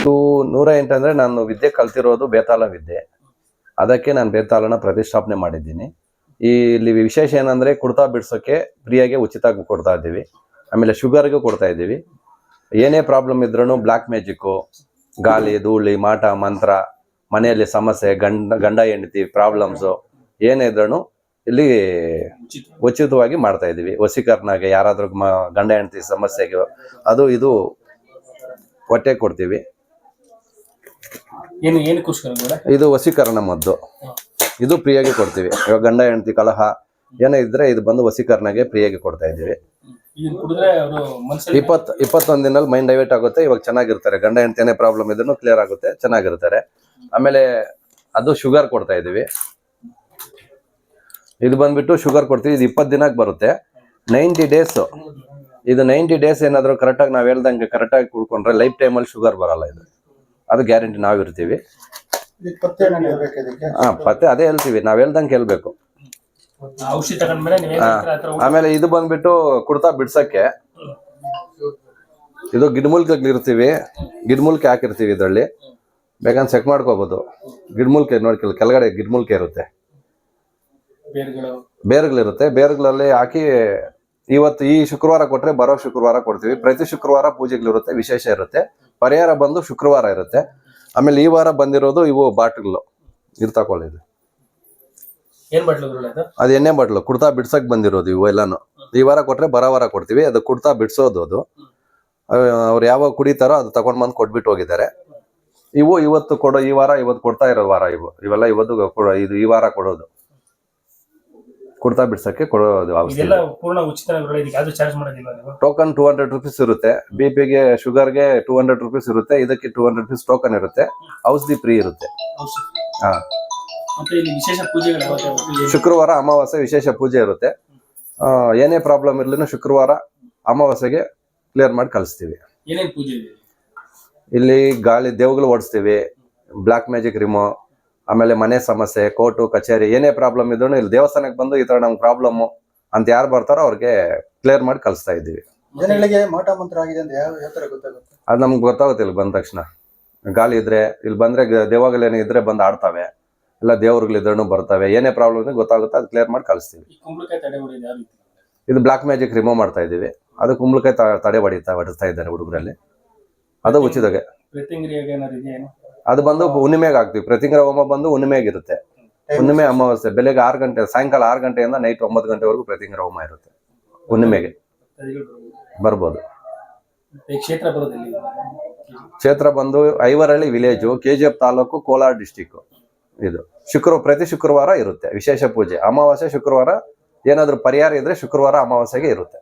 ಇದು 108 ಅಂದರೆ ನಾನು ವಿದ್ಯೆ ಕಲ್ತಿರೋದು ಬೇತಾಳ ವಿದ್ಯೆ. ಅದಕ್ಕೆ ನಾನು ಬೇತಾಳನ ಪ್ರತಿಷ್ಠಾಪನೆ ಮಾಡಿದ್ದೀನಿ. ಇಲ್ಲಿ ವಿಶೇಷ ಏನಂದರೆ ಕುಡ್ತಾ ಬಿಡ್ಸೋಕ್ಕೆ ಫ್ರೀಯಾಗಿ ಉಚಿತವಾಗಿ ಕೊಡ್ತಾ ಇದ್ದೀವಿ. ಆಮೇಲೆ ಶುಗರ್ಗೂ ಕೊಡ್ತಾ ಇದ್ದೀವಿ. ಏನೇ ಪ್ರಾಬ್ಲಮ್ ಇದ್ರೂ ಬ್ಲ್ಯಾಕ್ ಮ್ಯಾಜಿಕ್ಕು, ಗಾಳಿ ಧೂಳಿ ಮಾಟ ಮಂತ್ರ, ಮನೆಯಲ್ಲಿ ಸಮಸ್ಯೆ, ಗಂಡ ಹೆಂಡತಿ ಪ್ರಾಬ್ಲಮ್ಸು ಏನೇ ಇದ್ರೂ ಇಲ್ಲಿ ಉಚಿತವಾಗಿ ಮಾಡ್ತಾ ಇದ್ದೀವಿ. ವಶೀಕರಣಗೆ ಯಾರಾದ್ರೂ ಗಂಡ ಹೆಂಡತಿ ಸಮಸ್ಯೆಗೆ ಅದು ಇದು ಹೊಟ್ಟೆ ಕೊಡ್ತೀವಿ. ಇದು ವಶೀಕರಣ ಮದ್ದು. ಇದು ಫ್ರೀಯಾಗಿ ಕೊಡ್ತೀವಿ. ಇವಾಗ ಗಂಡ ಹೆಂಡತಿ ಕಲಹ ಏನೇ ಇದ್ರೆ ಇದು ಬಂದು ವಶೀಕರಣಗೆ ಫ್ರೀಯಾಗಿ ಕೊಡ್ತಾ ಇದ್ದೀವಿ. 21 ದಿನದಲ್ಲಿ ಮೈಂಡ್ ಡೈವರ್ಟ್ ಆಗುತ್ತೆ. ಇವಾಗ ಚೆನ್ನಾಗಿರ್ತಾರೆ. ಗಂಡ ಹೆಂಡತಿ ಏನೇ ಪ್ರಾಬ್ಲಮ್ ಇದ್ರೂ ಕ್ಲಿಯರ್ ಆಗುತ್ತೆ, ಚೆನ್ನಾಗಿರ್ತಾರೆ. ಆಮೇಲೆ ಅದು ಶುಗರ್ ಕೊಡ್ತಾ ಇದ್ದೀವಿ. ಇದು ಬಂದ್ಬಿಟ್ಟು ಶುಗರ್ ಕೊಡ್ತೀವಿ. ಇದು 20 ದಿನಕ್ಕೆ ಬರುತ್ತೆ. 90 ಡೇಸ್. ಇದು 90 ಡೇಸ್ ಏನಾದರೂ ಕರೆಕ್ಟಾಗಿ ನಾವು ಹೇಳ್ದಂಗೆ ಕರೆಕ್ಟಾಗಿ ಕುಡ್ಕೊಂಡ್ರೆ ಲೈಫ್ ಟೈಮಲ್ಲಿ ಶುಗರ್ ಬರಲ್ಲ. ಇದು ಅದು ಗ್ಯಾರಂಟಿ ನಾವಿರ್ತೀವಿ. ಪತ್ತೆ ಅದೇ ಹೇಳ್ತೀವಿ, ನಾವ್ ಹೇಳ್ದಂಗೆ ಕೇಳ್ಬೇಕು. ಆಮೇಲೆ ಇದು ಬಂದ್ಬಿಟ್ಟು ಕುಡ್ತಾ ಬಿಡ್ಸಕ್ಕೆ ಇದು ಗಿಡಮೂಲಿಕೆ ಇರ್ತೀವಿ. ಗಿಡಮೂಲಿಕೆ ಹಾಕಿರ್ತೀವಿ. ಇದರಲ್ಲಿ ಬೇಕಂದ್ರೆ ಚೆಕ್ ಮಾಡ್ಕೋಬಹುದು. ಗಿಡಮೂಲಿಕೆ ನೋಡಿ, ಕೆಳಗಡೆ ಗಿಡಮೂಲಿಕೆ ಇರುತ್ತೆ, ಬೇರುಗಳಿರುತ್ತೆ. ಬೇರುಗಳಲ್ಲಿ ಹಾಕಿ ಇವತ್ತು ಈ ಶುಕ್ರವಾರ ಕೊಟ್ರೆ ಬರೋ ಶುಕ್ರವಾರ ಕೊಡ್ತೀವಿ. ಪ್ರತಿ ಶುಕ್ರವಾರ ಪೂಜೆಗಳಿರುತ್ತೆ, ವಿಶೇಷ ಇರುತ್ತೆ. ಪರಿಹಾರ ಬಂದು ಶುಕ್ರವಾರ ಇರುತ್ತೆ. ಆಮೇಲೆ ಈ ವಾರ ಬಂದಿರೋದು ಇವು ಬಾಟ್ಲು ಇದು ತಕೊಳ್ಳಿದ್ದು. ಅದು ಎಣ್ಣೆ ಬಾಟ್ಲು ಕುಡ್ತಾ ಬಿಡ್ಸಕ್ ಬಂದಿರೋದು ಇವು ಎಲ್ಲಾನು. ಈ ವಾರ ಕೊಟ್ರೆ ಬರೋ ವಾರ ಕೊಡ್ತೀವಿ. ಅದು ಕುಡ್ತಾ ಬಿಡ್ಸೋದು. ಅದು ಅವ್ರು ಯಾವಾಗ ಕುಡಿತಾರೋ ಅದು ತಗೊಂಡ್ ಬಂದು ಕೊಟ್ಬಿಟ್ಟು ಹೋಗಿದ್ದಾರೆ. ಇವು ಇವತ್ತು ಕೊಡೋ, ಈ ವಾರ ಇವತ್ತು ಕೊಡ್ತಾ ಇರೋ ವಾರ ಇವೆಲ್ಲ ಇವತ್ತು ಇದು ಈ ವಾರ ಕೊಡೋದು. ಕುಡ್ತಾ ಬಿಡ್ಸಕ್ಕೆ ಕೊಡೋದು. ಟೋಕನ್ 200 ರೂಪೀಸ್ ಇರುತ್ತೆ. ಬಿಪಿಗೆ ಶುಗರ್ಗೆ 200 ರೂಪೀಸ್ ಇರುತ್ತೆ. ಇದಕ್ಕೆ 200 ರೂಪೀಸ್ ಟೋಕನ್ ಇರುತ್ತೆ. ಔಷಧಿ ಫ್ರೀ ಇರುತ್ತೆ. ಹಾ, ಶುಕ್ರವಾರ ಅಮಾವಾಸ್ಯೆ ವಿಶೇಷ ಪೂಜೆ ಇರುತ್ತೆ. ಏನೇ ಪ್ರಾಬ್ಲಮ್ ಇರ್ಲಿನೂ ಶುಕ್ರವಾರ ಅಮಾವಾಸ್ಯೆಗೆ ಕ್ಲಿಯರ್ ಮಾಡಿ ಕಳಿಸ್ತೀವಿ. ಇಲ್ಲಿ ಗಾಳಿ ದೇವಗಳು ಓಡಿಸ್ತೀವಿ, ಬ್ಲ್ಯಾಕ್ ಮ್ಯಾಜಿಕ್ ರಿಮೂವ್, ಆಮೇಲೆ ಮನೆ ಸಮಸ್ಯೆ, ಕೋರ್ಟು ಕಚೇರಿ ಏನೇ ಪ್ರಾಬ್ಲಮ್ ಇದ್ರೂ ಇಲ್ಲಿ ದೇವಸ್ಥಾನಕ್ಕೆ ಬಂದು ಈ ತರ ನಮ್ಗೆ ಪ್ರಾಬ್ಲಮ್ ಅಂತ ಯಾರು ಬರ್ತಾರೋ ಅವ್ರಿಗೆ ಕ್ಲಿಯರ್ ಮಾಡಿ ಕಳಿಸ್ತಾ ಇದ್ದೀವಿ. ಅದು ನಮ್ಗೆ ಗೊತ್ತಾಗುತ್ತೆ. ಇಲ್ಲಿ ಬಂದ ತಕ್ಷಣ ಗಾಳಿ ಇದ್ರೆ ಇಲ್ಲಿ ಬಂದ್ರೆ ದೇವಾಲಯ ಇದ್ರೆ ಬಂದು ಆಡ್ತವೆ, ಎಲ್ಲ ದೇವ್ರುಗಳಿದ್ರೂ ಬರ್ತವೆ. ಏನೇ ಪ್ರಾಬ್ಲಮ್ ಇದ್ರೆ ಗೊತ್ತಾಗುತ್ತೆ, ಅದು ಕ್ಲಿಯರ್ ಮಾಡಿ ಕಳಿಸ್ತೀವಿ. ಇದು ಬ್ಲ್ಯಾಕ್ ಮ್ಯಾಜಿಕ್ ರಿಮೂವ್ ಮಾಡ್ತಾ ಇದ್ದೀವಿ. ಅದು ಕುಂಬಳಕಾಯಿ ತಡೆ ಹೊಡಿಸ್ತಾ ಇದ್ದಾರೆ ಹುಡುಗರಲ್ಲಿ. ಅದು ಉಚಿತಗೆ. ಅದು ಬಂದು ಹುಣ್ಣಿಮೆಗೆ ಹಾಕ್ತಿವಿ. ಪ್ರತಿಂಗ್ರ ಹೋಮ ಬಂದು ಹುಣ್ಣಿಮೆಗಿರುತ್ತೆ. ಹುಣ್ಣಿಮೆ ಅಮಾವಾಸ್ಯೆ ಬೆಳಗ್ಗೆ 6 ಗಂಟೆ, ಸಾಯಂಕಾಲ 6 ಗಂಟೆಯಿಂದ ನೈಟ್ 9 ಗಂಟೆವರೆಗೂ ಪ್ರತಿಂಗ್ರ ಹೋಮ ಇರುತ್ತೆ. ಹುಣ್ಣಿಮೆಗೆ ಬರ್ಬೋದು. ಕ್ಷೇತ್ರ ಬಂದು Aivarahalli village, KGF taluk, Kolar district. ಇದು ಪ್ರತಿ ಶುಕ್ರವಾರ ಇರುತ್ತೆ ವಿಶೇಷ ಪೂಜೆ. ಅಮಾವಾಸ್ಯೆ ಶುಕ್ರವಾರ ಏನಾದ್ರು ಪರಿಹಾರ ಇದ್ರೆ ಶುಕ್ರವಾರ ಅಮಾವಾಸ್ಯೆಗೆ ಇರುತ್ತೆ.